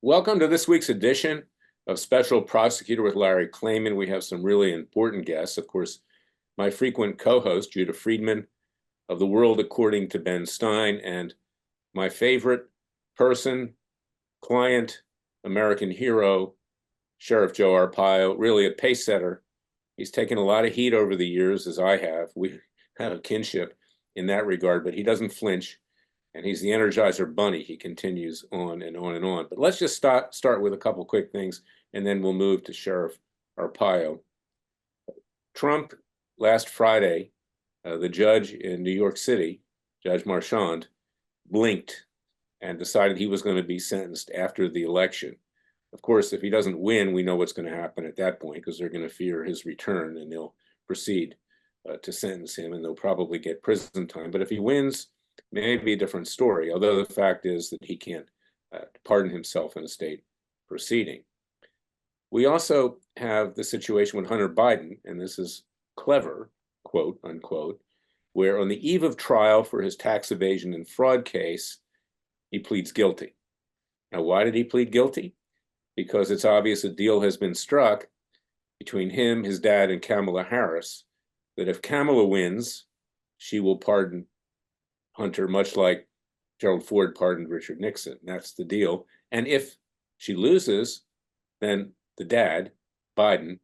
Welcome to this week's edition of Special Prosecutor with Larry Klayman. We have some really important guests. Of course, my frequent co-host, Judah Friedman of The World According to Ben Stein, and my favorite person, client, American hero, Sheriff Joe Arpaio, really a pace setter. He's taken a lot of heat over the years, as I have. We have a kinship in that regard, but he doesn't flinch. And he's the Energizer Bunny. He continues on and on and on. But let's just start with a couple quick things, and then we'll move to Sheriff Arpaio. Trump, last Friday, the judge in New York City, Judge Marchand, blinked and decided he was going to be sentenced after the election. Of course, if he doesn't win, we know what's going to happen at that point, because they're going to fear his return, and they'll proceed to sentence him, and they'll probably get prison time. But if he wins, may be a different story, although the fact is that he can't pardon himself in a state proceeding. We also have the situation with Hunter Biden, and this is clever, quote unquote, where on the eve of trial for his tax evasion and fraud case, he pleads guilty. Now, why did he plead guilty? Because it's obvious a deal has been struck between him, his dad, and Kamala Harris, that if Kamala wins, she will pardon Hunter, much like Gerald Ford pardoned Richard Nixon. That's the deal. And if she loses, then the dad, Biden,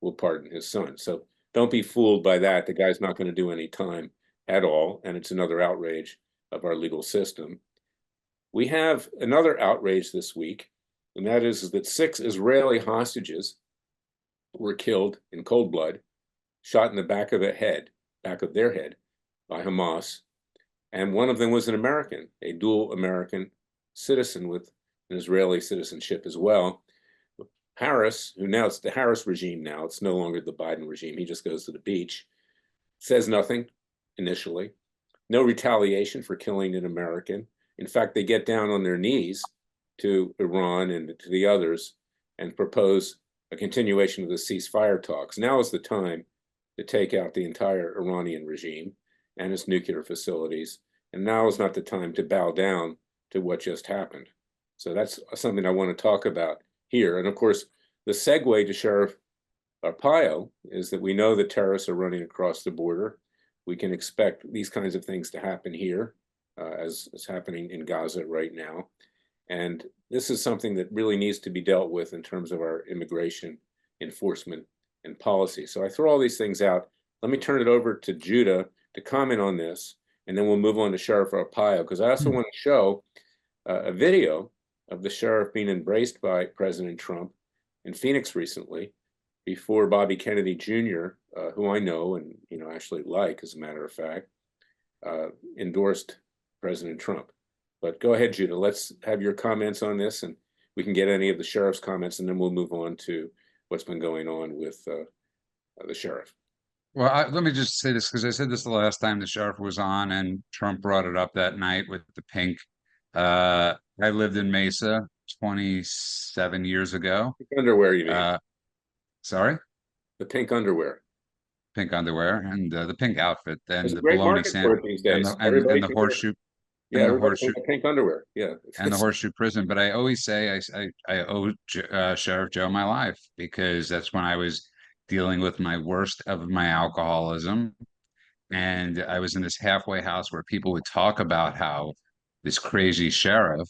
will pardon his son. So don't be fooled by that. The guy's not going to do any time at all, and it's another outrage of our legal system. We have another outrage this week, and that is that 6 Israeli hostages were killed in cold blood, shot in the back of their head, by Hamas. And one of them was an American, a dual American citizen with an Israeli citizenship as well. Harris, who now it's the Harris regime now, it's no longer the Biden regime, he just goes to the beach, says nothing initially, no retaliation for killing an American. In fact, they get down on their knees to Iran and to the others and propose a continuation of the ceasefire talks. Now is the time to take out the entire Iranian regime and its nuclear facilities. And now is not the time to bow down to what just happened. So that's something I want to talk about here. And of course, the segue to Sheriff Arpaio is that we know that terrorists are running across the border. We can expect these kinds of things to happen here, as is happening in Gaza right now. And this is something that really needs to be dealt with in terms of our immigration enforcement and policy. So I throw all these things out. Let me turn it over to Judah to comment on this, and then we'll move on to Sheriff Arpaio, because I also want to show a video of the sheriff being embraced by President Trump in Phoenix recently, before Bobby Kennedy Jr., who I know and actually like, as a matter of fact, endorsed President Trump. But go ahead, Judah. Let's have your comments on this, and we can get any of the sheriff's comments, and then we'll move on to what's been going on with the sheriff. Well, let me just say this, because I said this the last time the sheriff was on, and Trump brought it up that night with the pink. I lived in Mesa 27 years ago. Pink underwear, you mean? Sorry? The pink underwear. Pink underwear and the pink outfit, There's and a the great bologna market for sandwich, it these and days. Everybody the can get, horseshoe, yeah, everybody can get pink underwear. Yeah. and the horseshoe prison. But I always say I owe Sheriff Joe my life, because that's when I was dealing with my worst of my alcoholism. And I was in this halfway house where people would talk about how this crazy sheriff,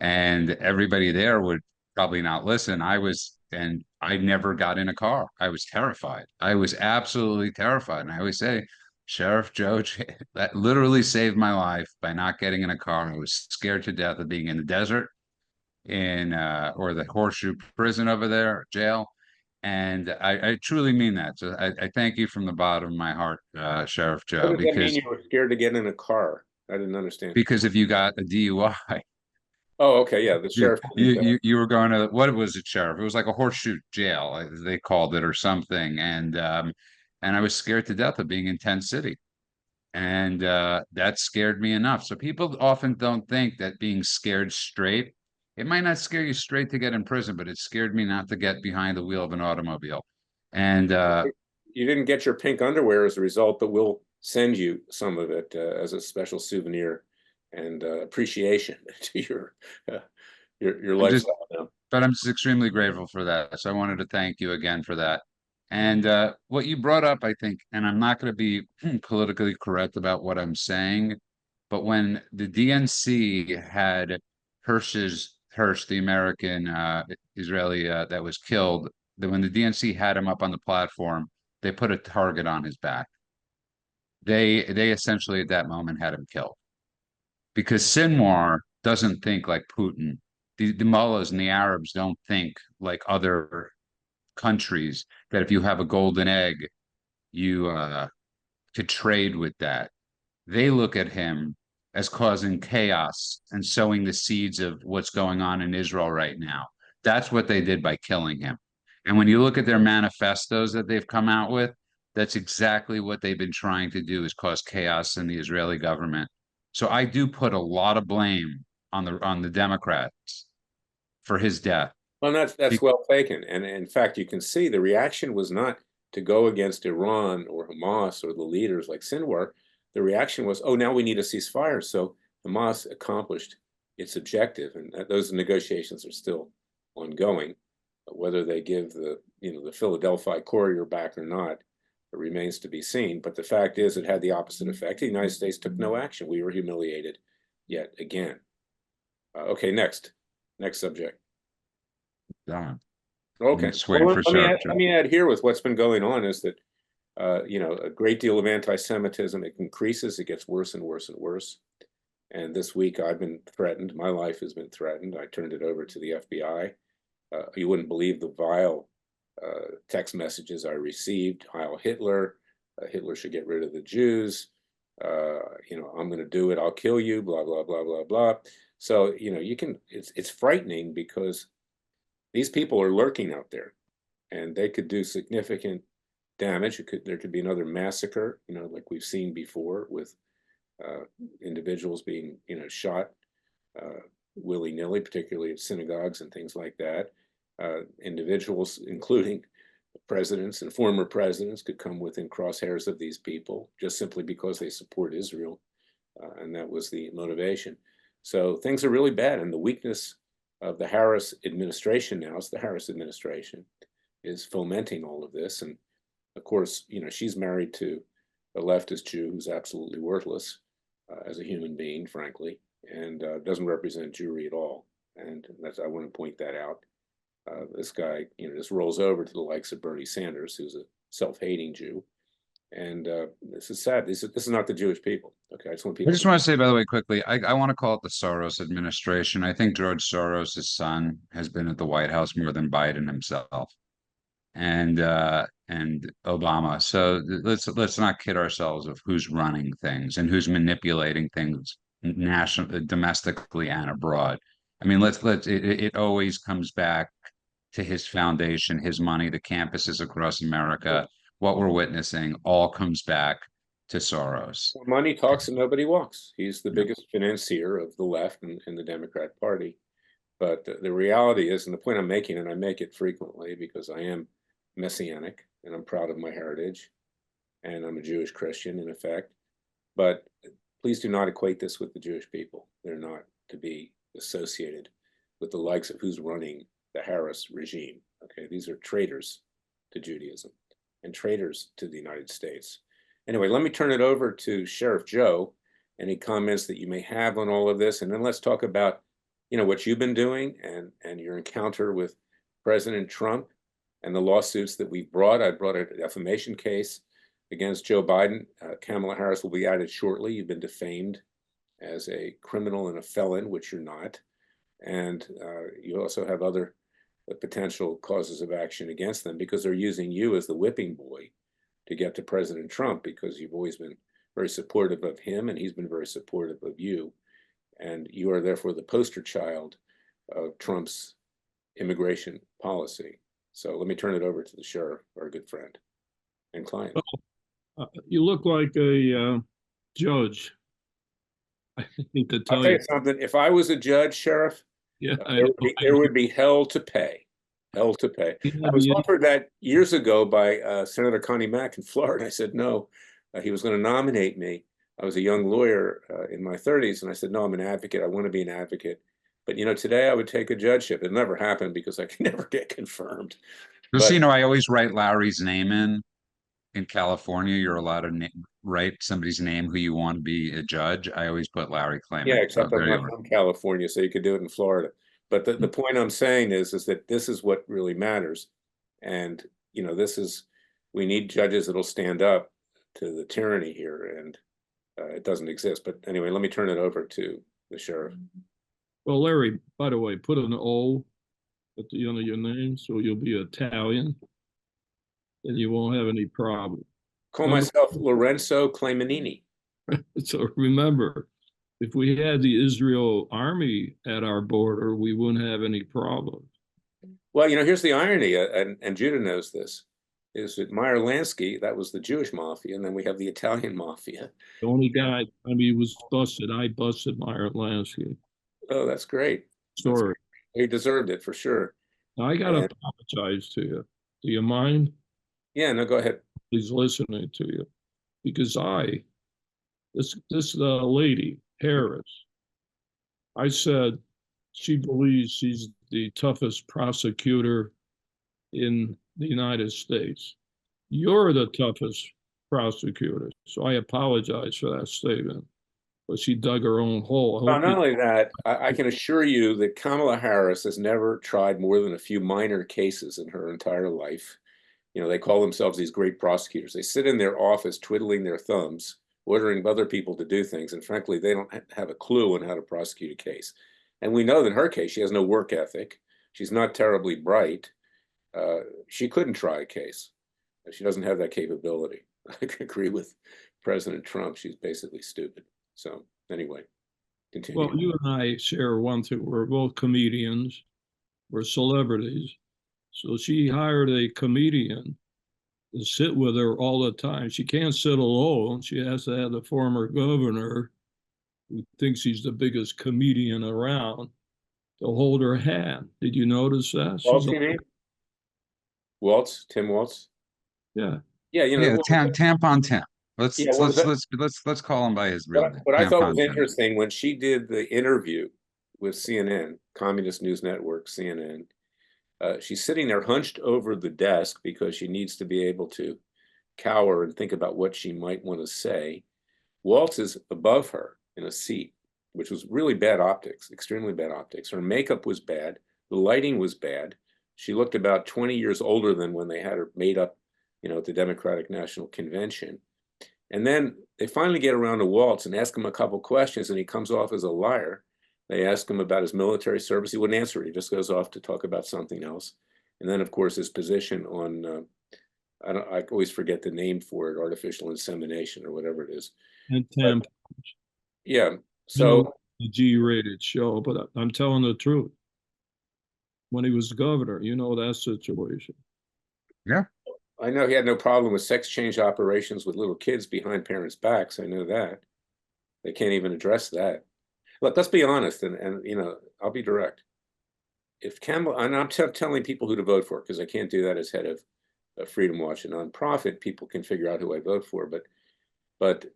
and everybody there would probably not listen. And I never got in a car. I was terrified. I was absolutely terrified. And I always say, Sheriff Joe, that literally saved my life by not getting in a car. I was scared to death of being in the desert, or the horseshoe prison over there, jail. And I truly mean that. So I thank you from the bottom of my heart, Sheriff What Joe, does that mean, you were scared to get in a car? I didn't understand. because if you got a DUI, Oh, okay, yeah, the you sheriff. you were going to, what was it, Sheriff? It was like a horseshoe jail, as they called it, or something. And I was scared to death of being in Tent City. And that scared me enough. So people often don't think that being scared straight, it might not scare you straight to get in prison, but it scared me not to get behind the wheel of an automobile. And You didn't get your pink underwear as a result, but we'll send you some of it as a special souvenir and appreciation to your your I'm life's just, out now. but I'm just extremely grateful for that. So I wanted to thank you again for that. And what you brought up, I think, and I'm not going to be politically correct about what I'm saying, but when the DNC had Hirsch, the American Israeli that was killed, that when the DNC had him up on the platform, they put a target on his back. They essentially at that moment had him killed because Sinwar doesn't think like Putin. The mullahs and the Arabs don't think like other countries that if you have a golden egg, you could trade with that. They look at him as causing chaos and sowing the seeds of what's going on in Israel right now. That's what they did by killing him. And when you look at their manifestos that they've come out with, that's exactly what they've been trying to do is cause chaos in the Israeli government. So I do put a lot of blame on the Democrats for his death. Well, that's well taken. And in fact, you can see the reaction was not to go against Iran or Hamas or the leaders like Sinwar. The reaction was, oh, now we need a ceasefire. So Hamas accomplished its objective, and those negotiations are still ongoing. Whether they give the Philadelphia Courier back or not, it remains to be seen. But the fact is, it had the opposite effect. The United States took no action. We were humiliated yet again. Okay, next subject. Done. Okay. Just waiting for let me add here with what's been going on is that, a great deal of anti-Semitism, it increases, it gets worse and worse and worse. And this week I've been threatened. My life has been threatened. I turned it over to the FBI. You wouldn't believe the vile text messages I received. Heil Hitler. Hitler should get rid of the Jews. I'm going to do it. I'll kill you. Blah, blah, blah, blah, blah. So, it's frightening because these people are lurking out there and they could do significant damage. There could be another massacre, like we've seen before with individuals being, shot willy-nilly, particularly at synagogues and things like that. Individuals, including presidents and former presidents, could come within crosshairs of these people just simply because they support Israel. And that was the motivation. So things are really bad. And the weakness of the Harris administration now, it's the Harris administration, is fomenting all of this. And of course, she's married to a leftist Jew who's absolutely worthless as a human being, frankly, and doesn't represent Jewry at all. And I want to point that out. This guy, just rolls over to the likes of Bernie Sanders, who's a self-hating Jew. And this is sad. This is not the Jewish people. Okay, I just want to say, by the way, quickly, I want to call it the Soros administration. I think George Soros' son has been at the White House more than Biden himself, and Obama. So let's not kid ourselves of who's running things and who's manipulating things domestically and abroad. I mean, it always comes back to his foundation, his money, the campuses across America. What we're witnessing all comes back to Soros. Money talks and nobody walks. He's the biggest financier of the left and the Democrat Party. But the reality is, and the point I'm making, and I make it frequently because I am Messianic and I'm proud of my heritage and I'm a Jewish Christian in effect. But please do not equate this with the Jewish people. They're not to be associated with the likes of who's running the Harris regime. Okay, these are traitors to Judaism and traitors to the United States. Anyway, let me turn it over to Sheriff Joe. Any comments that you may have on all of this, and then let's talk about, what you've been doing and your encounter with President Trump and the lawsuits that we've brought. I brought a defamation case against Joe Biden. Kamala Harris will be added shortly. You've been defamed as a criminal and a felon, which you're not. And you also have other potential causes of action against them because they're using you as the whipping boy to get to President Trump, because you've always been very supportive of him and he's been very supportive of you. And you are therefore the poster child of Trump's immigration policy. So let me turn it over to the sheriff, our good friend and client. You look like a judge. I need to tell I'll tell you something. If I was a judge, Sheriff, there would be hell to pay. Hell to pay. I was offered that years ago by Senator Connie Mack in Florida. I said no. He was going to nominate me. I was a young lawyer in my 30s, and I said, no, I'm an advocate. I want to be an advocate. But, today I would take a judgeship. It never happened because I can never get confirmed. Just so you But know, I always write Larry's name in California. You're allowed to write somebody's name who you want to be a judge. I always put Larry yeah, Klayman. So except I'm there you not are. from California, so you could do it in Florida. But the point I'm saying is that this is what really matters. And, we need judges that'll stand up to the tyranny here, and it doesn't exist. But anyway, let me turn it over to the sheriff. Well, Larry, by the way, put an O at the end of your name so you'll be Italian and you won't have any problem. Call myself Lorenzo Claimanini. So remember, if we had the Israel army at our border, we wouldn't have any problems. Well, here's the irony, and Judah knows this, is that Meyer Lansky, that was the Jewish mafia, and then we have the Italian mafia. The only guy, he was busted. I busted Meyer Lansky. Oh, that's great. Sorry. He deserved it for sure. I got to apologize to you. Do you mind? Yeah, no, go ahead. He's listening to you. Because this lady, Harris, I said she believes she's the toughest prosecutor in the United States. You're the toughest prosecutor. So I apologize for that statement. But she dug her own hole. Not only that, I can assure you that Kamala Harris has never tried more than a few minor cases in her entire life. They call themselves these great prosecutors. They sit in their office twiddling their thumbs, ordering other people to do things. And frankly, they don't have a clue on how to prosecute a case. And we know that in her case, she has no work ethic. She's not terribly bright. She couldn't try a case. She doesn't have that capability. I agree with President Trump. She's basically stupid. So anyway, continue. Well, you and I share one thing. We're both comedians. We're celebrities. So she hired a comedian to sit with her all the time. She can't sit alone. She has to have the former governor, who thinks he's the biggest comedian around, to hold her hand. Did you notice that? Waltz, you mean? Waltz, Tim Waltz? Yeah. Yeah, Yeah, tampon Tim. Let's call him by his real name. What I thought was Tim. interesting when she did the interview with CNN, Communist News Network, CNN, she's sitting there hunched over the desk because she needs to be able to cower and think about what she might want to say. Waltz is above her in a seat, which was really bad optics, extremely bad optics. Her makeup was bad. The lighting was bad. She looked about 20 years older than when they had her made up, at the Democratic National Convention. And then they finally get around to Waltz and ask him a couple questions, and he comes off as a liar. They ask him about his military service. He wouldn't answer it. He just goes off to talk about something else. And then, of course, his position on, I always forget the name for it, artificial insemination or whatever it is. And tampons. Yeah. So the G-rated show, but I'm telling the truth. When he was governor, that situation. Yeah. I know he had no problem with sex change operations with little kids behind parents' backs. I know that. They can't even address that. Look, let's be honest, and I'll be direct. If Kamala, and I'm telling people who to vote for, because I can't do that as head of Freedom Watch, a nonprofit, people can figure out who I vote for. But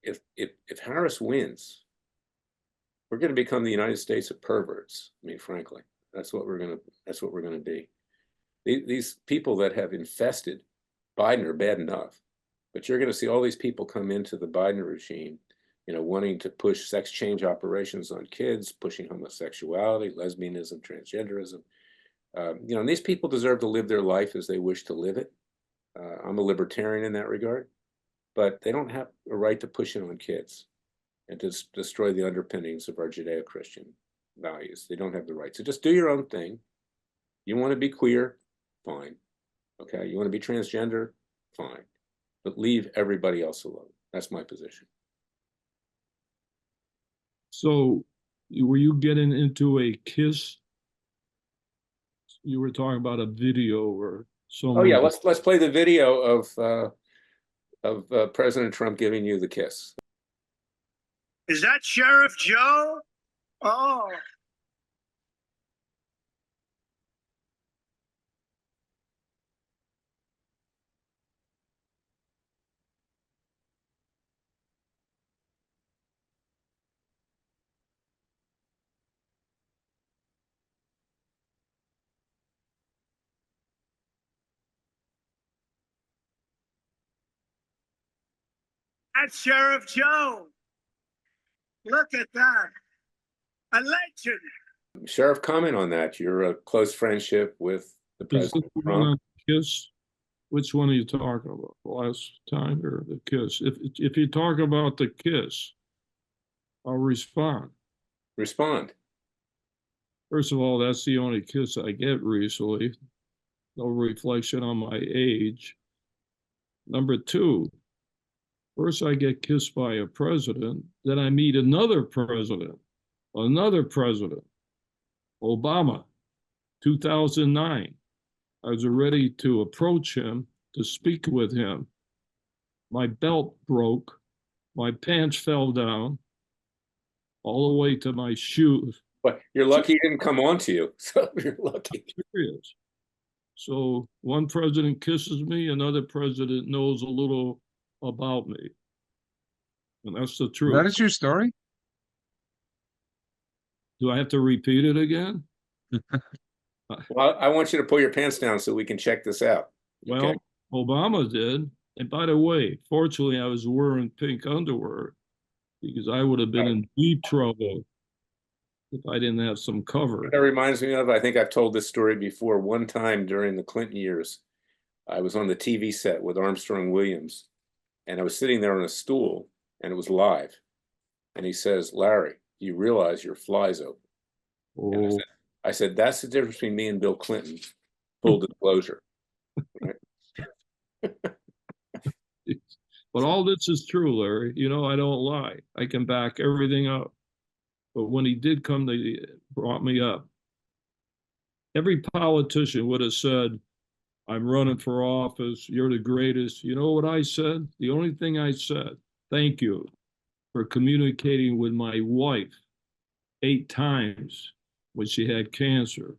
if Harris wins, we're going to become the United States of perverts. I mean, frankly, that's what we're going to be. These people that have infested Biden are bad enough, but you're going to see all these people come into the Biden regime, wanting to push sex change operations on kids, pushing homosexuality, lesbianism, transgenderism. And these people deserve to live their life as they wish to live it. I'm a libertarian in that regard, but they don't have a right to push it on kids and to destroy the underpinnings of our Judeo-Christian values. They don't have the right. So just do your own thing. You want to be queer? Fine. Okay. You want to be transgender? Fine. But leave everybody else alone. That's my position. So were you getting into a kiss? You were talking about a video or someone. Oh yeah, let's play the video of President Trump giving you the kiss. Is that Sheriff Joe? Oh. That's Sheriff Joe. Look at that. A legend. Sheriff, comment on that. You're a close friendship with the Is this President the one Trump. on Kiss? Which one are you talking about? The last time or the kiss? If you talk about the kiss, I'll respond. Respond. First of all, that's the only kiss I get recently. No reflection on my age. Number two, first I get kissed by a president, then I meet another president, Obama, 2009. I was ready to approach him, to speak with him. My belt broke, my pants fell down, all the way to my shoes. But you're lucky he didn't come on to you. So you're lucky. Serious. So one president kisses me, another president knows a little about me. And that's the truth. That is your story? Do I have to repeat it again? Well, I want you to pull your pants down so we can check this out. Well, Okay. Obama did. And by the way, fortunately, I was wearing pink underwear because I would have been in deep trouble if I didn't have some cover. That reminds me of, I think I've told this story before, one time during the Clinton years, I was on the TV set with Armstrong Williams, and I was sitting there on a stool, and it was live. And he says, "Larry, do you realize your fly's open?" And Oh, I said, "That's the difference between me and Bill Clinton." Full disclosure. Right? but all this is true, Larry. You know, I don't lie. I can back everything up. But when he did come, they brought me up. Every politician would have said, "I'm running for office. You're the greatest." You know what I said? The only thing I said, "Thank you for communicating with my wife 8 times when she had cancer."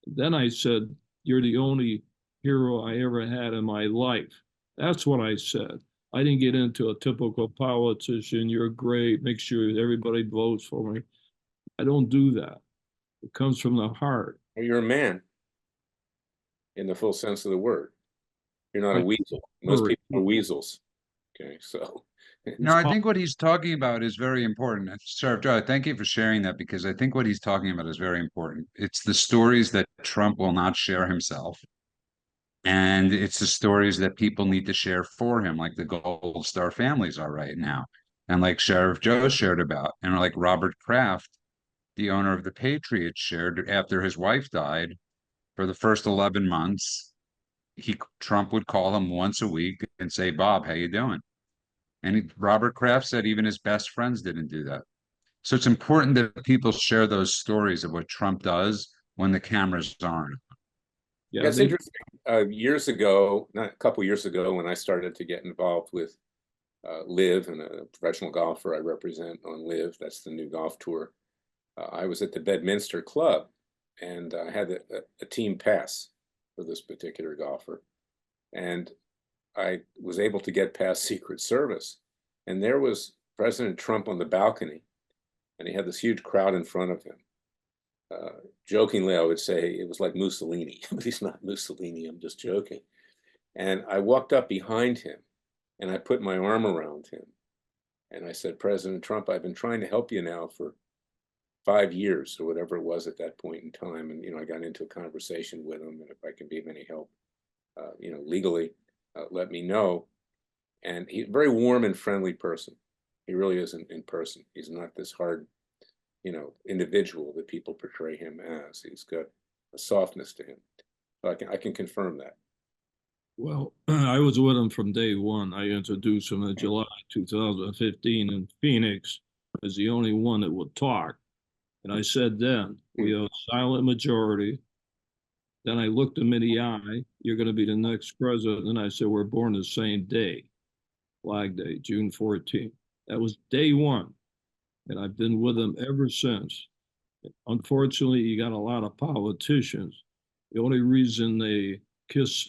Then I said, "You're the only hero I ever had in my life." That's what I said. I didn't get into a typical politician, "You're great, make sure everybody votes for me." I don't do that. It comes from the heart. Well, you're a man in the full sense of the word. You're not a weasel. Most people are weasels. Okay, so. No, I think what he's talking about is very important. Sheriff Joe, thank you for sharing that, because I think what he's talking about is very important. It's the stories that Trump will not share himself. And it's the stories that people need to share for him, like the Gold Star families are right now. And like Sheriff Joe shared about, and like Robert Kraft, the owner of the Patriots, shared after his wife died. For the first 11 months, Trump would call him once a week and say, "Bob, how you doing?" And Robert Kraft said even his best friends didn't do that. So it's important that people share those stories of what Trump does when the cameras aren't. Yeah, it's interesting. Years ago, not a couple years ago, when I started to get involved with LIV, and a professional golfer I represent on LIV, that's the new golf tour, I was at the Bedminster Club, and I had a team pass for this particular golfer. And I was able to get past Secret Service. And there was President Trump on the balcony, and he had this huge crowd in front of him. Jokingly, I would say it was like Mussolini, but he's not Mussolini, I'm just joking. And I walked up behind him, and I put my arm around him. And I said, "President Trump, I've been trying to help you now for 5 years," or whatever it was at that point in time. And, I got into a conversation with him, and if I can be of any help, legally, let me know. And he's a very warm and friendly person. He really is in person. He's not this hard, individual that people portray him as. He's got a softness to him. So I can confirm that. Well, I was with him from day one. I introduced him in July 2015 in Phoenix as the only one that would talk. And I said then, we have a silent majority. Then I looked him in the eye. "You're going to be the next president." And I said, "We're born the same day, Flag Day, June 14th. That was day one. And I've been with him ever since. Unfortunately, you got a lot of politicians. The only reason they kiss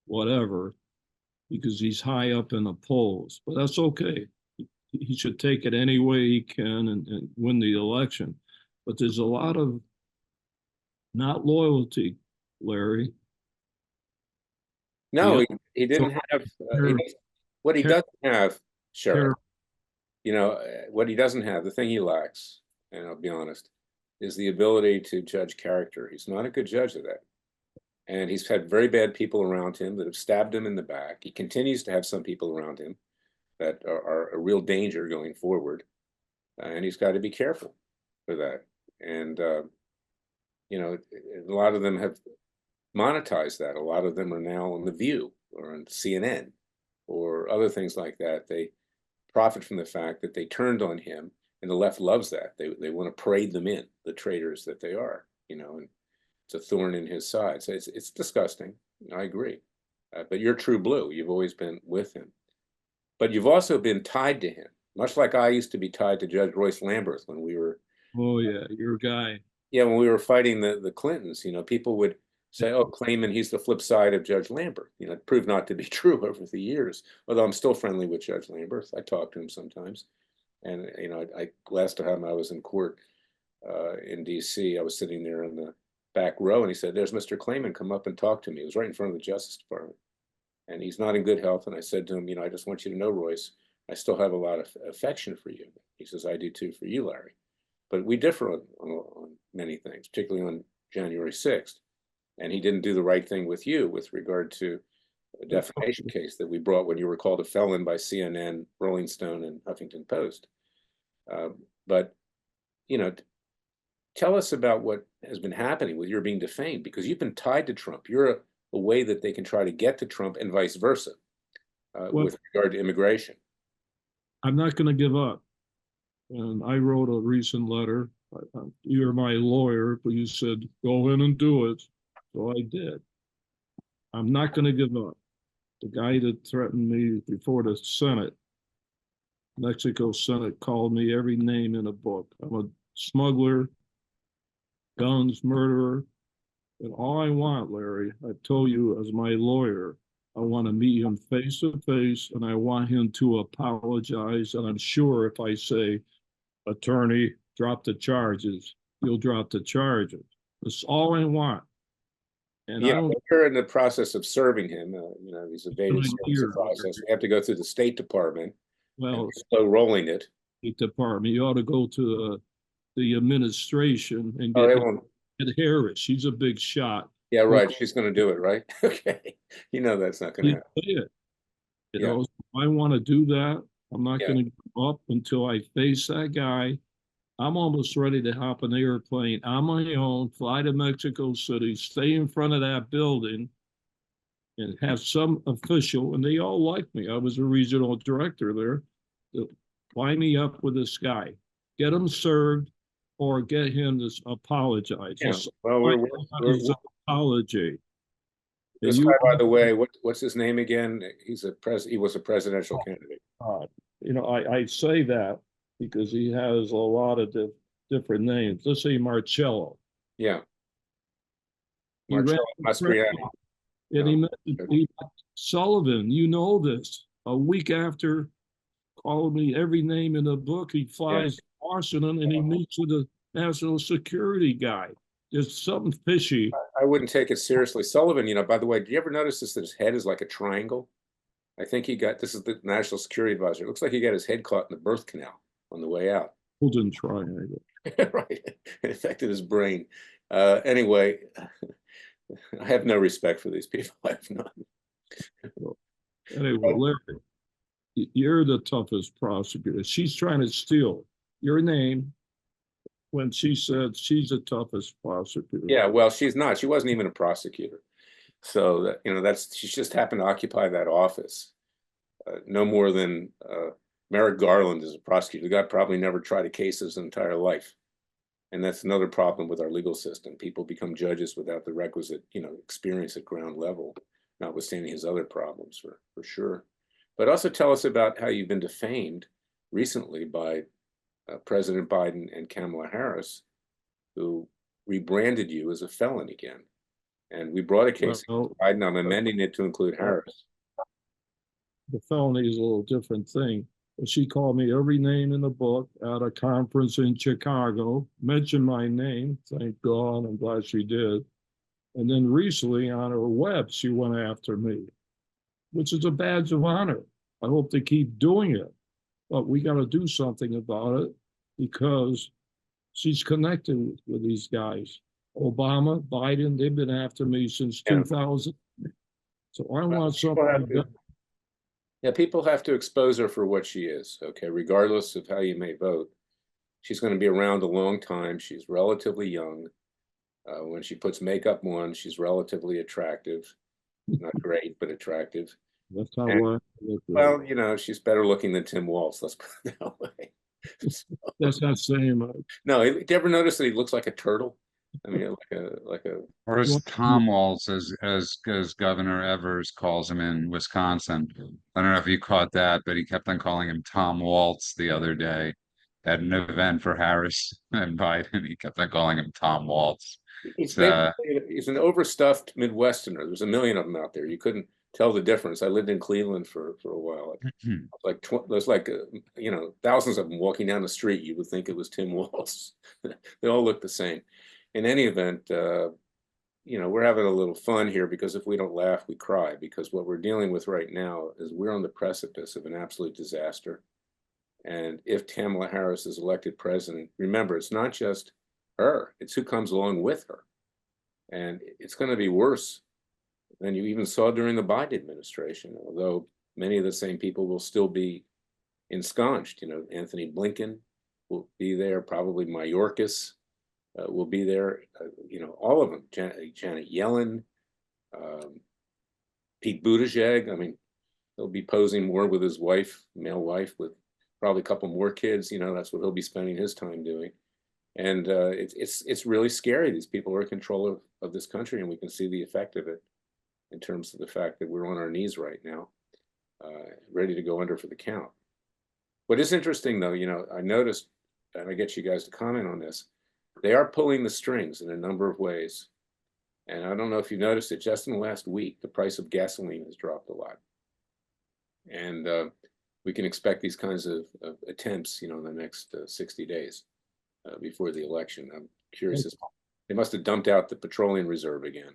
whatever, because he's high up in the polls. But that's okay. He should take it any way he can and win the election. But there's a lot of not loyalty, Larry. No, Yeah. he didn't have, what he doesn't have Sheriff. You know, what he doesn't have, the thing he lacks, and I'll be honest, is the ability to judge character. He's not a good judge of that. And he's had very bad people around him that have stabbed him in the back. He continues to have some people around him that are a real danger going forward. And he's got to be careful for that. And, you know, a lot of them have monetized that. A lot of them are now on The View or on CNN or other things like that. They profit from the fact that they turned on him, and the left loves that. They want to parade them in, the traitors that they are, you know, and it's a thorn in his side. So it's disgusting. I agree. But you're true blue. You've always been with him. But you've also been tied to him, much like I used to be tied to Judge Royce Lamberth when we were. Oh, yeah, your guy. Yeah, when we were fighting the Clintons, you know, people would say, oh, Klayman, he's the flip side of Judge Lamberth. You know, it proved not to be true over the years, although I'm still friendly with Judge Lamberth. I talk to him sometimes. And, you know, last time I was in court in DC, I was sitting there in the back row, and he said, there's Mr. Klayman, come up and talk to me. It was right in front of the Justice Department. And he's not in good health. And I said to him, you know, I just want you to know, Royce, I still have a lot of affection for you. He says, I do too for you, Larry. But we differ on many things, particularly on January 6th. And he didn't do the right thing with you with regard to a defamation case that we brought when you were called a felon by CNN, Rolling Stone, and Huffington Post. But, you know, tell us about what has been happening with your being defamed, because you've been tied to Trump. You're a way that they can try to get to Trump and vice versa with regard to immigration. I'm not going to give up. And I wrote a recent letter. You're my lawyer, but you said, go in and do it. So I did. I'm not going to give up. The guy that threatened me before the Senate, Mexico Senate, called me every name in a book. I'm a smuggler, guns, murderer. And all I want, Larry, I told you as my lawyer, I want to meet him face to face, and I want him to apologize. And I'm sure if I say, attorney, drop the charges, he'll drop the charges. That's all I want. And yeah, but you're in the process of serving him. You know, he's evaded the process. We have to go through the State Department. Well, slow rolling it. State Department. You ought to go to the administration and get Harris. She's a big shot. Yeah, right. She's going to do it, right? Okay. You know that's not going to happen. You know, if I want to do that, I'm not going to give up until I face that guy. I'm almost ready to hop an airplane on my own, fly to Mexico City, stay in front of that building, and have some official, and they all like me. I was a regional director there. Line me up with this guy, get him served, or get him to apologize. Yeah. Well, we're apology. This guy, by the way, what's his name again? He was a presidential candidate. You know, I say that because he has a lot of different names. Let's say Marcello. Yeah. Marcello Mastroianni. And he met Sullivan. You know this. A week after, called me every name in the book. He flies to Washington and he meets with the national security guy. There's something fishy. I wouldn't take it seriously. Sullivan, you know, by the way, do you ever notice this, that his head is like a triangle? I think this is the national security advisor. It looks like he got his head caught in the birth canal on the way out. Golden triangle. Right. It affected his brain. Anyway, I have no respect for these people. I have none. Anyway, Larry, you're the toughest prosecutor. She's trying to steal your name when she said she's the toughest prosecutor. Yeah, well, she's not. She wasn't even a prosecutor. So that, you know, she just happened to occupy that office. No more than Merrick Garland is a prosecutor. The guy probably never tried a case his entire life. And that's another problem with our legal system. People become judges without the requisite, you know, experience at ground level, notwithstanding his other problems for sure. But also tell us about how you've been defamed recently by President Biden and Kamala Harris, who rebranded you as a felon again. And we brought a case against Biden. I'm amending it to include Harris. The felony is a little different thing. She called me every name in the book at a conference in Chicago, mentioned my name. Thank God, I'm glad she did. And then recently on her web, she went after me, which is a badge of honor. I hope they keep doing it. but we got to do something about it because she's connected with these guys. Obama, Biden, they've been after me since 2000. So I want something done. Yeah, people have to expose her for what she is, okay, regardless of how you may vote. She's going to be around a long time. She's relatively young. When she puts makeup on, she's relatively attractive. Not great, but attractive. That's how And, I well, you know, she's better looking than Tim Walz, let's put it that way. That's not saying much. No, did you ever notice that he looks like a turtle? I mean, like a. Or as Tom Walz, as Governor Evers calls him in Wisconsin. I don't know if you caught that, but he kept on calling him Tom Waltz the other day at an event for Harris and Biden. He kept on calling him Tom Waltz. He's an overstuffed Midwesterner. There's a million of them out there. You couldn't tell the difference. I lived in Cleveland for a while. Like there's like you know, thousands of them walking down the street. You would think it was Tim Walz. They all look the same. In any event, you know, we're having a little fun here because if we don't laugh, we cry. Because what we're dealing with right now is we're on the precipice of an absolute disaster. And if Kamala Harris is elected president, remember, it's not just her, it's who comes along with her. And it's going to be worse than you even saw during the Biden administration, although many of the same people will still be ensconced. You know, Anthony Blinken will be there, probably Mayorkas will be there, you know, all of them, Janet Yellen, Pete Buttigieg. I mean, he'll be posing more with his wife, male wife, with probably a couple more kids. You know, that's what he'll be spending his time doing. And it's really scary. These people are in control of this country, and we can see the effect of it in terms of the fact that we're on our knees right now, ready to go under for the count. What is interesting, though, you know, I noticed, and I get you guys to comment on this, they are pulling the strings in a number of ways. And I don't know if you noticed it, just in the last week, the price of gasoline has dropped a lot. And we can expect these kinds of attempts, you know, in the next 60 days before the election. I'm curious. They must have dumped out the petroleum reserve again.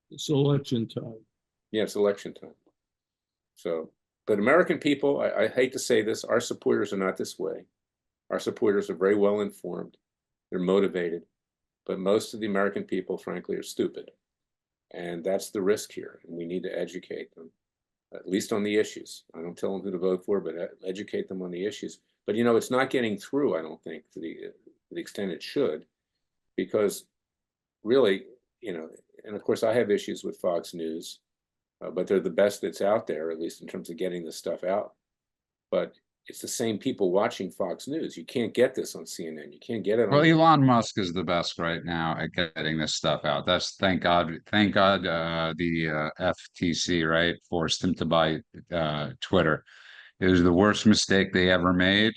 It's election time. Yeah, it's election time. So, but American people, I hate to say this, our supporters are not this way. Our supporters are very well informed. They're motivated. But most of the American people, frankly, are stupid. And that's the risk here. And we need to educate them, at least on the issues. I don't tell them who to vote for, but educate them on the issues. But, you know, it's not getting through, I don't think, to the extent it should, because really, you know, and of course I have issues with Fox News, but they're the best that's out there, at least in terms of getting this stuff out. But it's the same people watching Fox News. You can't get this on CNN. You can't get it on. Well, Elon Musk is the best right now at getting this stuff out. That's thank God the FTC, right, forced him to buy Twitter. It was the worst mistake they ever made,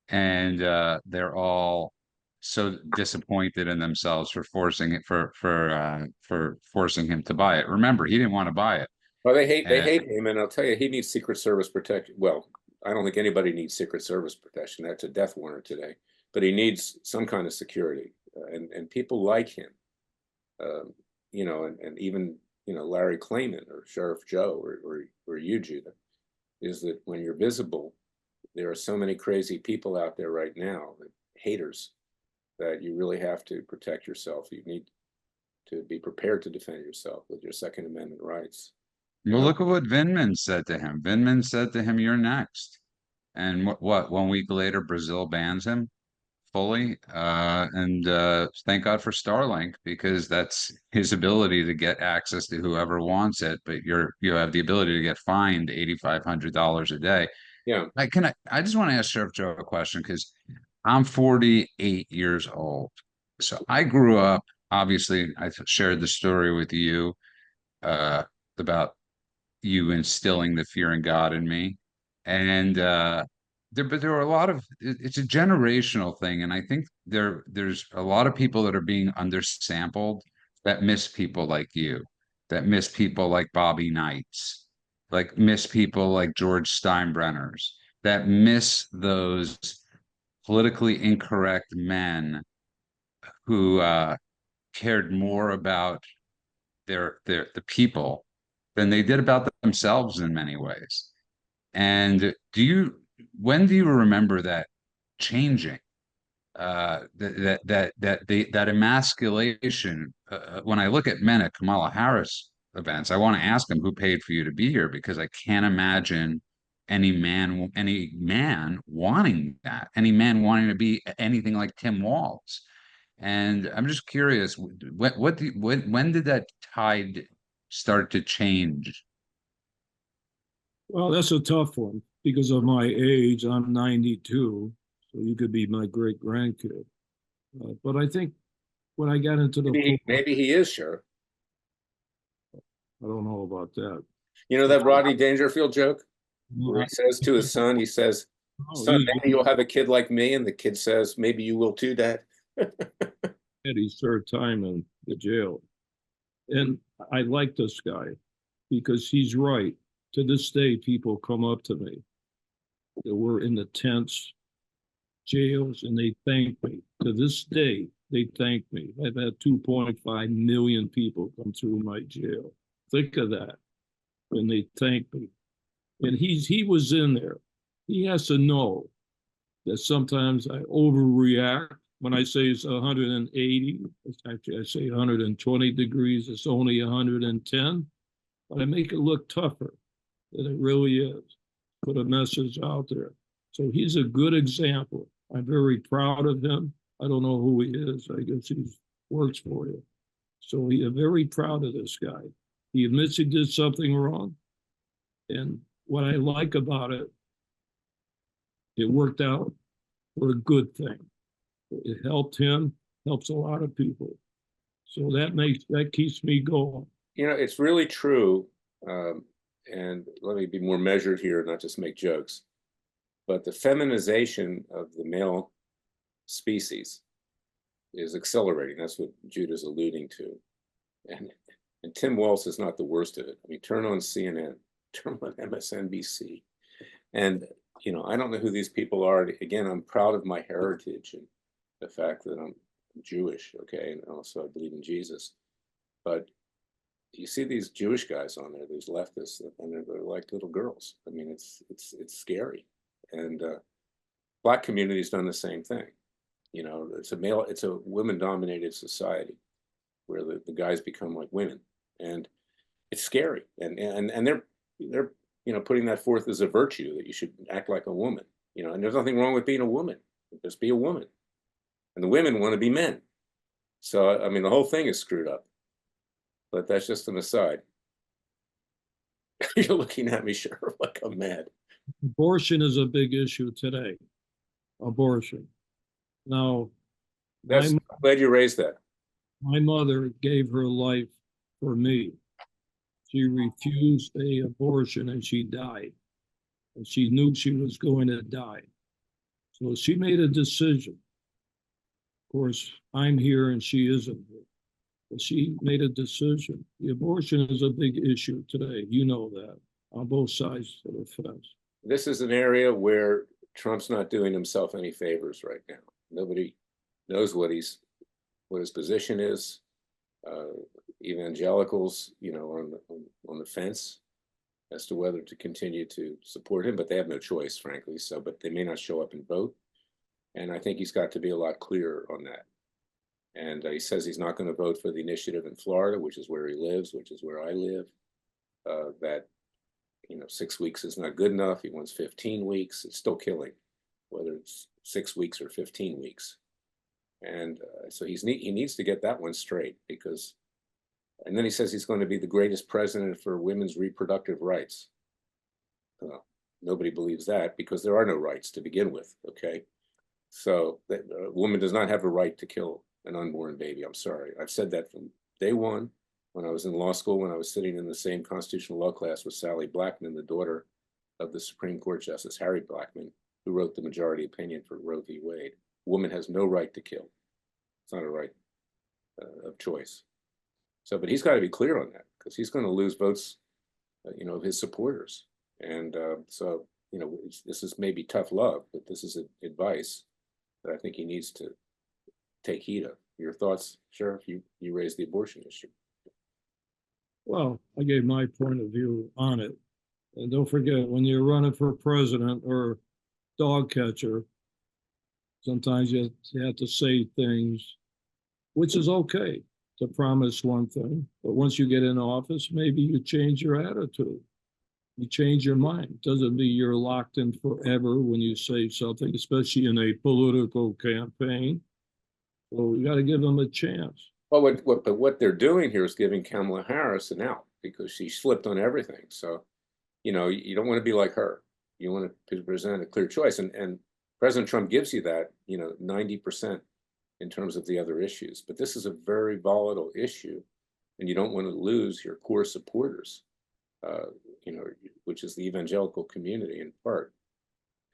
and they're all so disappointed in themselves for forcing it for forcing him to buy it. Remember, he didn't want to buy it. Well, they hate him, and I'll tell you, he needs Secret Service protection. Well, I don't think anybody needs Secret Service protection. That's a death warrant today. But he needs some kind of security, and people like him, you know, and even, you know, Larry Klayman or Sheriff Joe or you, Judah, is that when you're visible, there are so many crazy people out there right now, haters, that you really have to protect yourself. You need to be prepared to defend yourself with your Second Amendment rights. Well, look at what Vindman said to him. Vindman said to him, "You're next." And what 1 week later, Brazil bans him fully. And thank God for Starlink, because that's his ability to get access to whoever wants it. But you have the ability to get fined $8,500 a day. Yeah. I just want to ask Sheriff Joe a question, because I'm 48 years old. So I grew up, obviously, I shared the story with you about you instilling the fear in God in me. And but there are a lot of, it's a generational thing. And I think there's a lot of people that are being undersampled that miss people like you, that miss people like Bobby Knights, like miss people like George Steinbrenners, that miss those politically incorrect men who cared more about the people than they did about themselves in many ways. And when do you remember that changing? That emasculation. When I look at men at Kamala Harris events, I want to ask them who paid for you to be here, because I can't imagine any man wanting that, any man wanting to be anything like Tim Walz. And I'm just curious, when did that tide start to change? Well, that's a tough one because of my age. I'm 92, so you could be my great grandkid. But I think when I got into the Maybe he is, sure. I don't know about that. You know that Rodney Dangerfield joke where No, he says to his son, he says, "Son, maybe you'll have a kid like me," and the kid says, "Maybe you will too, Dad." his third time in the jail. And I like this guy because he's right. To this day, people come up to me that were in the tents, jails, and they thank me. To this day, they thank me. I've had 2.5 million people come through my jail. Think of that. When they thank me. And he was in there. He has to know that sometimes I overreact. When I say it's 180, actually I say 120 degrees, it's only 110, but I make it look tougher than it really is. Put a message out there. So he's a good example. I'm very proud of him. I don't know who he is. I guess he works for you. So I'm very proud of this guy. He admits he did something wrong. And what I like about it, it worked out for a good thing. It helped him, helps a lot of people. So that keeps me going. You know, it's really true. And let me be more measured here, not just make jokes. But the feminization of the male species is accelerating. That's what Judah's alluding to. And Tim Walz is not the worst of it. I mean, turn on CNN, turn on MSNBC. And, you know, I don't know who these people are. Again, I'm proud of my heritage and the fact that I'm Jewish, okay? And also I believe in Jesus. But you see these Jewish guys on there, these leftists, and they're like little girls. I mean, it's scary. And Black community's done the same thing. You know, it's a women-dominated society where the guys become like women, and it's scary. And they're you know, putting that forth as a virtue that you should act like a woman. You know, and there's nothing wrong with being a woman. Just be a woman. And the women want to be men. So I mean, the whole thing is screwed up. But that's just an aside. You're looking at me, sure, like I'm mad. Abortion is a big issue today. Abortion. Now, I'm glad you raised that. My mother gave her life for me. She refused an abortion and she died. And she knew she was going to die. So she made a decision. Of course, I'm here and she isn't here. But she made a decision. The abortion is a big issue today. You know that, on both sides of the fence. This is an area where Trump's not doing himself any favors right now. Nobody knows what his position is. Evangelicals, you know, on the fence as to whether to continue to support him, but they have no choice, frankly. So, but they may not show up and vote. And I think he's got to be a lot clearer on that. And he says he's not going to vote for the initiative in Florida, which is where he lives, which is where I live. That, you know, 6 weeks is not good enough. He wants 15 weeks. It's still killing, whether it's 6 weeks or 15 weeks. And so he needs to get that one straight because, and then he says he's going to be the greatest president for women's reproductive rights. Well, nobody believes that because there are no rights to begin with, okay? So a woman does not have a right to kill an unborn baby. I'm sorry. I've said that from day one when I was in law school, when I was sitting in the same constitutional law class with Sally Blackman, the daughter of the Supreme Court Justice Harry Blackman, who wrote the majority opinion for Roe v. Wade. A woman has no right to kill. It's not a right of choice. So, but he's got to be clear on that because he's going to lose votes, you know, of his supporters. And so, you know, this is maybe tough love, but this is advice that I think he needs to take heed of. Your thoughts, Sheriff? You raised the abortion issue. Well, I gave my point of view on it. And don't forget, when you're running for president or dog catcher, sometimes you have to say things, which is okay to promise one thing. But once you get in office, maybe you change your attitude. You change your mind. Doesn't mean you're locked in forever when you say something, especially in a political campaign. Well, we got to give them a chance. Well, what they're doing here is giving Kamala Harris an out because she slipped on everything. So, you know, you don't want to be like her. You want to present a clear choice. And President Trump gives you that, you know, 90% in terms of the other issues. But this is a very volatile issue, and you don't want to lose your core supporters, you know, which is the evangelical community in part.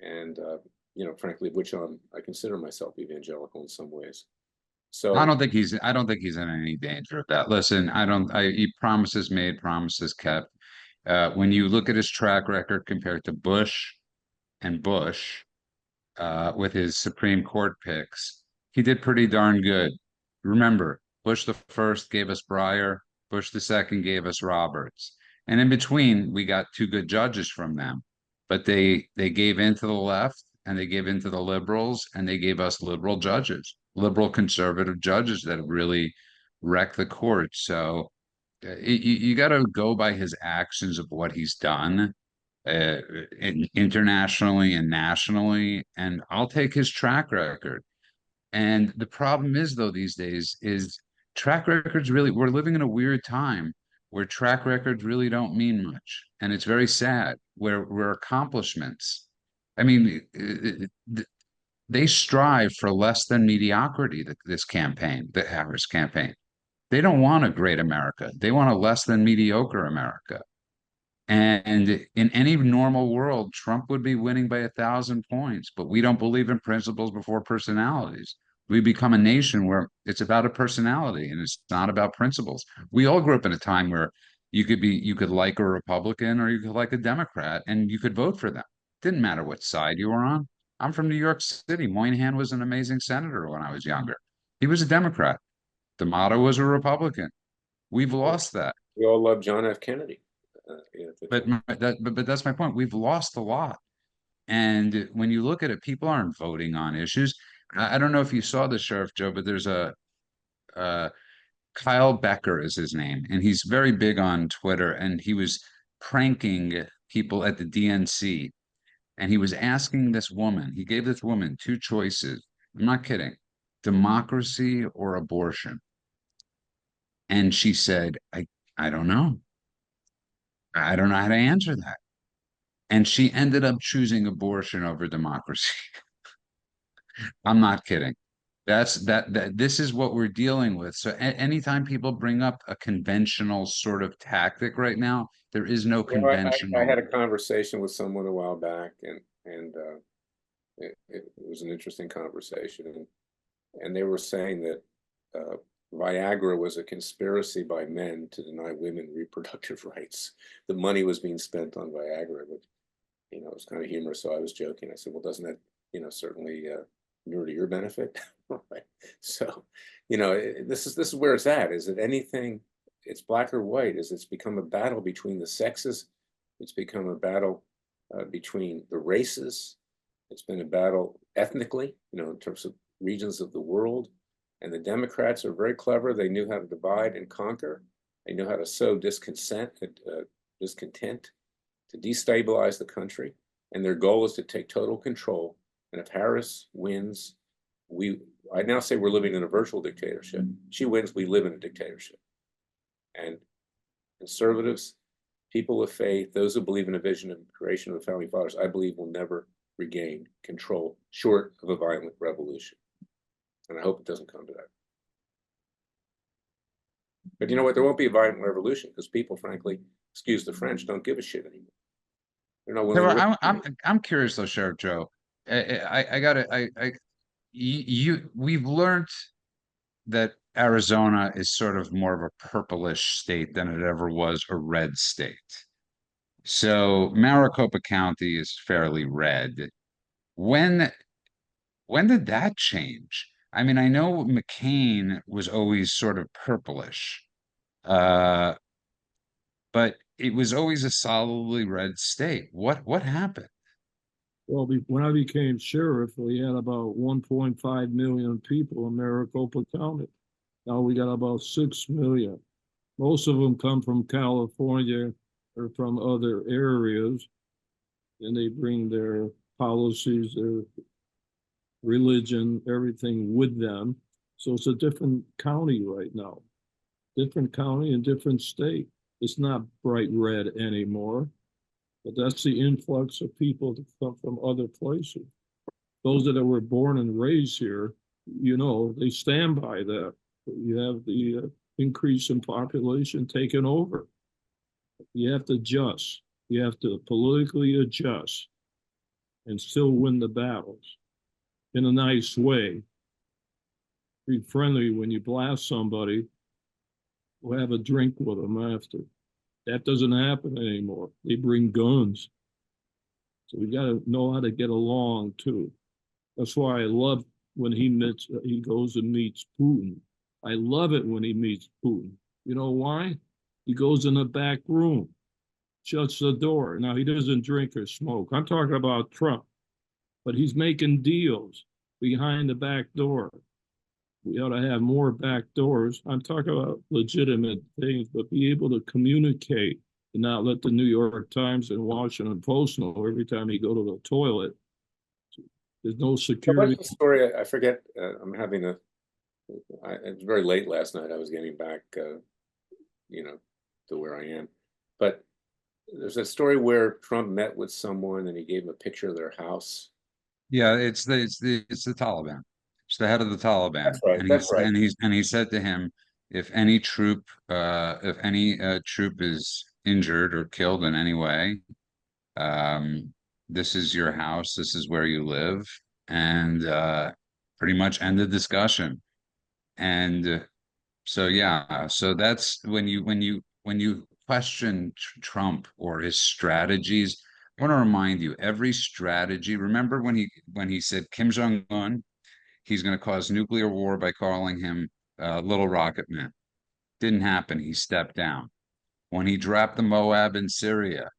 And, you know, frankly, which I consider myself evangelical in some ways. So I don't think he's in any danger of that. Listen, he promises made, promises kept. When you look at his track record compared to Bush and Bush, with his Supreme Court picks, he did pretty darn good. Remember, Bush the first gave us Breyer, Bush the second gave us Roberts. And in between, we got two good judges from them. But they gave in to the left, and they gave in to the liberals, and they gave us liberal judges, liberal conservative judges that have really wrecked the court. So you got to go by his actions of what he's done, internationally and nationally, and I'll take his track record. And the problem is, though, these days is track records really, we're living in a weird time where track records really don't mean much. And it's very sad where accomplishments, I mean, they strive for less than mediocrity, this campaign, the Harris campaign. They don't want a great America. They want a less than mediocre America. And in any normal world, Trump would be winning by 1,000 points, but we don't believe in principles before personalities. We become a nation where it's about a personality and it's not about principles. We all grew up in a time where you could like a Republican or you could like a Democrat and you could vote for them. Didn't matter what side you were on. I'm from New York City. Moynihan was an amazing senator when I was younger. He was a Democrat. D'Amato was a Republican. We've lost that. we all love John F. Kennedy. Yeah, But that's my point. We've lost a lot. And when you look at it, people aren't voting on issues. I don't know if you saw the Sheriff Joe, but there's Kyle Becker is his name, and he's very big on Twitter, and he was pranking people at the DNC, and he was asking this woman, he gave this woman two choices. I'm not kidding, democracy or abortion. And she said, I don't know. I don't know how to answer that. And she ended up choosing abortion over democracy. I'm not kidding. This is what we're dealing with. So anytime people bring up a conventional sort of tactic right now, there is no conventional. I had a conversation with someone a while back, and it was an interesting conversation, and they were saying that Viagra was a conspiracy by men to deny women reproductive rights. The money was being spent on Viagra, but you know, it was kind of humorous. So I was joking. I said, "Well, doesn't that, you know, certainly inure to your benefit?" Right. So, you know, this is where it's at. Is it anything? It's black or white. It's become a battle between the sexes. It's become a battle between the races. It's been a battle ethnically, you know, in terms of regions of the world. And the Democrats are very clever. They knew how to divide and conquer. They know how to sow discontent, to destabilize the country. And their goal is to take total control. And if Harris wins, I now say we're living in a virtual dictatorship. She wins, we live in a dictatorship. And conservatives, people of faith, those who believe in a vision of creation of the founding fathers, I believe will never regain control short of a violent revolution. And I hope it doesn't come to that. But you know what? There won't be a violent revolution because people, frankly, excuse the French, don't give a shit anymore. They're not willing to I'm curious though, Sheriff Joe. We've learned that Arizona is sort of more of a purplish state than it ever was a red state. So Maricopa County is fairly red. When did that change? I mean, I know McCain was always sort of purplish, but it was always a solidly red state. What happened? Well, when I became sheriff, we had about 1.5 million people in Maricopa County. Now we got about 6 million. Most of them come from California or from other areas, and they bring their policies, their religion, everything with them. So it's a different county right now, different county and different state. It's not bright red anymore, but that's the influx of people that come from other places. Those that were born and raised here, you know, they stand by that. You have the increase in population taking over. You have to adjust. You have to politically adjust and still win the battles in a nice way. Be friendly when you blast somebody. We'll have a drink with them after. That doesn't happen anymore. They bring guns. So we got to know how to get along too. That's why I love when he goes and meets Putin. I love it when he meets Putin. You know why? He goes in the back room, shuts the door. Now, he doesn't drink or smoke. I'm talking about Trump, but he's making deals behind the back door. We ought to have more back doors. I'm talking about legitimate things, but be able to communicate and not let the New York Times and Washington Post know every time you go to the toilet. There's no security. What's the story? I forget. I'm having it was very late last night. I was getting back, you know, to where I am. But there's a story where Trump met with someone and he gave him a picture of their house. Yeah, it's the Taliban. It's the head of the Taliban. That's right. And That's right. And he said to him, if any troop is injured or killed in any way, this is your house. This is where you live, and pretty much end the discussion. And so yeah, so that's when you question Trump or his strategies. I want to remind you, every strategy. Remember when he said Kim Jong-un, he's going to cause nuclear war by calling him Little Rocket Man. Didn't happen. He stepped down. When he dropped the Moab in Syria,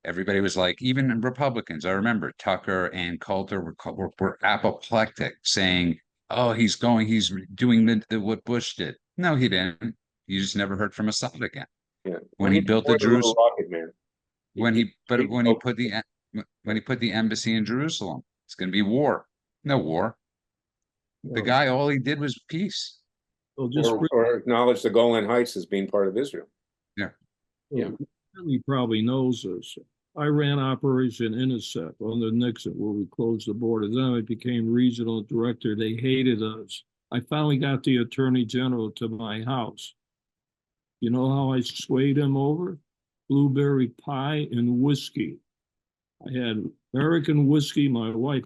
everybody was like, even Republicans. I remember Tucker and Coulter were apoplectic, saying, "Oh, he's doing what Bush did." No, he didn't. You just never heard from Assad again. Yeah. When he built the Jerusalem, Rocket Man. when he put the embassy in Jerusalem, it's going to be war. No war. The guy, all he did was peace. So just or acknowledge the Golan Heights as being part of Israel. Yeah. Yeah. He probably knows this. I ran Operation Intercept under Nixon, where we closed the border. Then I became regional director. They hated us. I finally got the attorney general to my house. You know how I swayed him over? Blueberry pie and whiskey. I had American whiskey. My wife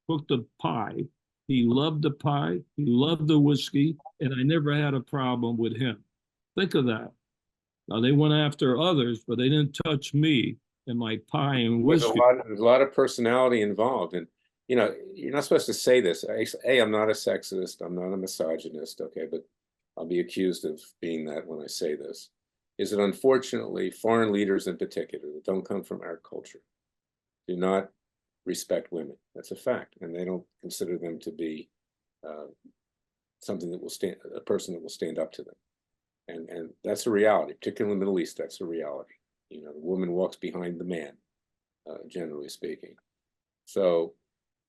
cooked the pie. He loved the pie. He loved the whiskey. And I never had a problem with him. Think of that. Now, they went after others, but they didn't touch me and my pie and whiskey. There's a lot of personality involved. And, you know, you're not supposed to say this. I'm not a sexist. I'm not a misogynist. Okay. But I'll be accused of being that when I say this. Is that unfortunately, foreign leaders in particular that don't come from our culture do not respect women. That's a fact. And they don't consider them to be something that will a person that will stand up to them. And that's a reality, particularly in the Middle East. That's a reality. You know, the woman walks behind the man, generally speaking. So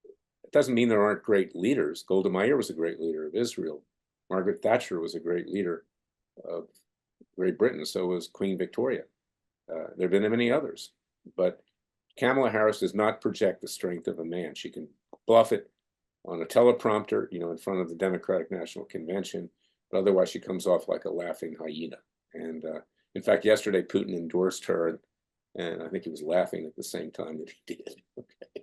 it doesn't mean there aren't great leaders. Golda Meir was a great leader of Israel. Margaret Thatcher was a great leader of Great Britain. So was Queen Victoria. There have been many others. But Kamala Harris does not project the strength of a man. She can bluff it on a teleprompter, you know, in front of the Democratic National Convention. But otherwise, she comes off like a laughing hyena. And in fact, yesterday, Putin endorsed her, and I think he was laughing at the same time that he did. Okay.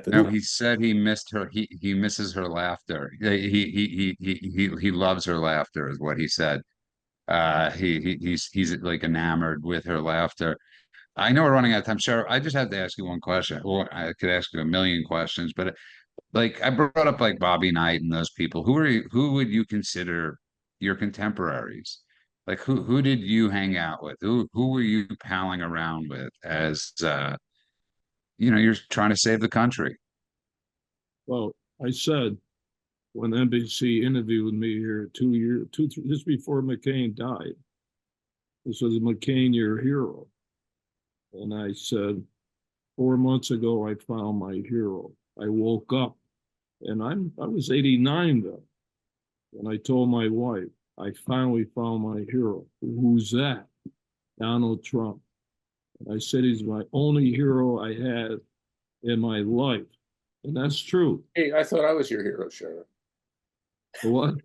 No, he said he missed her. He misses her laughter. He loves her laughter, is what he said. He's like enamored with her laughter. I know we're running out of time, Cheryl. I just have to ask you one question. Or I could ask you a million questions, but like I brought up like Bobby Knight and those people. Who would you consider your contemporaries? Like who did you hang out with? Who were you palling around with as you're trying to save the country? Well, I said when NBC interviewed me here 2 years, just before McCain died, they said, McCain, your hero. And I said, 4 months ago, I found my hero. I woke up, and I was 89 then. And I told my wife, I finally found my hero. Who's that? Donald Trump. And I said he's my only hero I had in my life. And that's true. Hey, I thought I was your hero, Sheriff. What?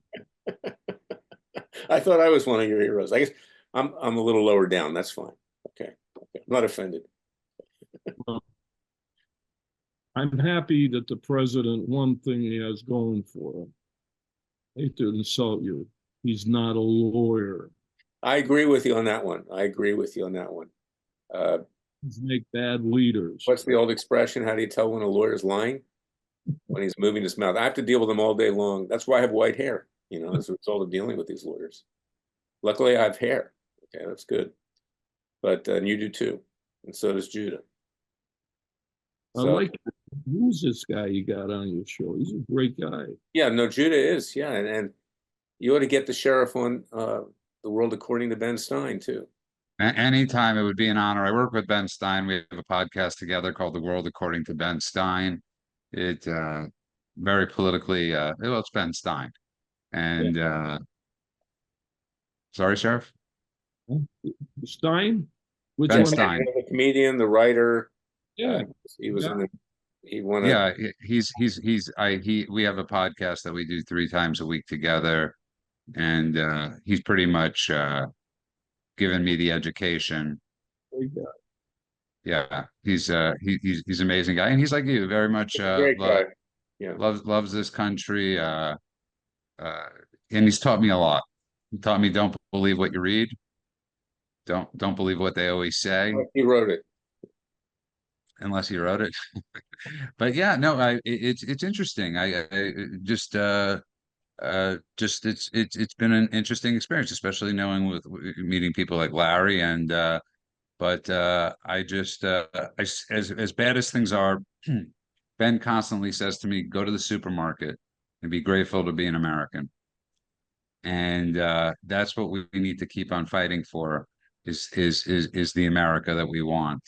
I thought I was one of your heroes. I guess I'm a little lower down. That's fine. Okay. I'm not offended. Well, I'm happy that the president, one thing he has going for him, I hate to insult you, he's not a lawyer. I agree with you on that one. I agree with you on that one. He's make bad leaders. What's the old expression? How do you tell when a lawyer's lying? When he's moving his mouth. I have to deal with them all day long. That's why I have white hair, as a result of dealing with these lawyers. Luckily, I have hair. Okay, that's good. But and you do too. And so does Judah. I like, who's this guy you got on your show? He's a great guy. Yeah, no, Judah is. Yeah, and you ought to get the sheriff on The World According to Ben Stein too. Anytime, it would be an honor. I work with Ben Stein. We have a podcast together called The World According to Ben Stein. It very politically well, it's Ben Stein. And sorry, Sheriff? Stein? Which Ben one? Stein. The comedian, the writer. Yeah. He was in the he won Yeah, we have a podcast that we do 3 times a week together, and he's pretty much given me the education. Yeah, he's he's an amazing guy, and he's like you, very much great guy. Yeah. loves this country, and he's taught me a lot. He taught me don't believe what you read, don't believe what they always say. He wrote it. Unless he wrote it. But yeah, no, it's interesting. I just it's been an interesting experience, especially knowing with meeting people like Larry, and but I just as bad as things are, Ben constantly says to me, go to the supermarket and be grateful to be an American. And that's what we need to keep on fighting for, is the America that we want.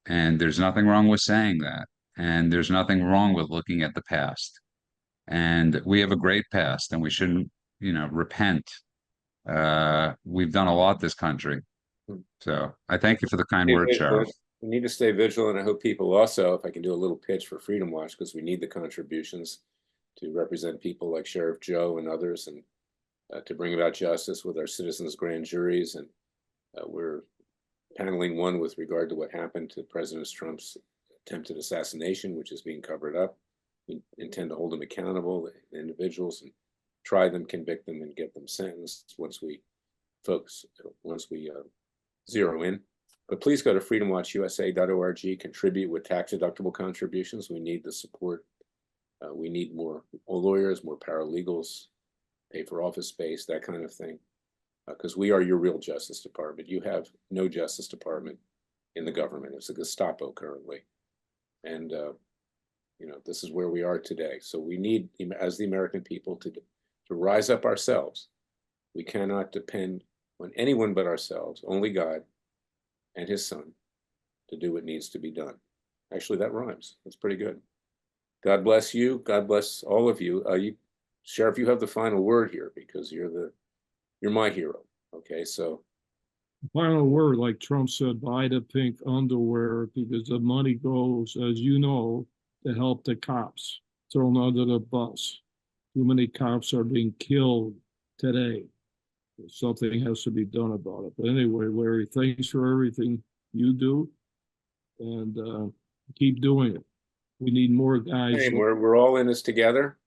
And there's nothing wrong with saying that. And there's nothing wrong with looking at the past. And we have a great past, and we shouldn't, repent. We've done a lot this country. So I thank you for the kind words, Sheriff. We need to stay vigilant. I hope people also, if I can do a little pitch for Freedom Watch, because we need the contributions to represent people like Sheriff Joe and others, and to bring about justice with our citizens' grand juries. And we're paneling one with regard to what happened to President Trump's attempted assassination, which is being covered up. We intend to hold them accountable, the individuals, and try them, convict them, and get them sentenced once we zero in. But please go to freedomwatchusa.org, contribute with tax-deductible contributions. We need the support. We need more lawyers, more paralegals, pay for office space, that kind of thing. Because we are your real Justice Department. You have no Justice Department in the government. It's a Gestapo currently. And, this is where we are today. So we need, as the American people, to rise up ourselves. We cannot depend on anyone but ourselves, only God and his son, to do what needs to be done. Actually, that rhymes. That's pretty good. God bless you. God bless all of you. Sheriff, you have the final word here, because you're my hero. Okay, so. Final word, like Trump said, buy the pink underwear, because the money goes, as you know, to help the cops, thrown under the bus. Too many cops are being killed today. Something has to be done about it. But anyway, Larry, thanks for everything you do, and keep doing it. We need more guys. Hey, we're all in this together.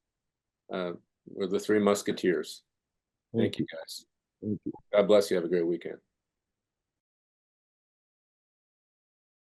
We're the 3 Musketeers. Thank you, guys. Thank you. God bless you. Have a great weekend.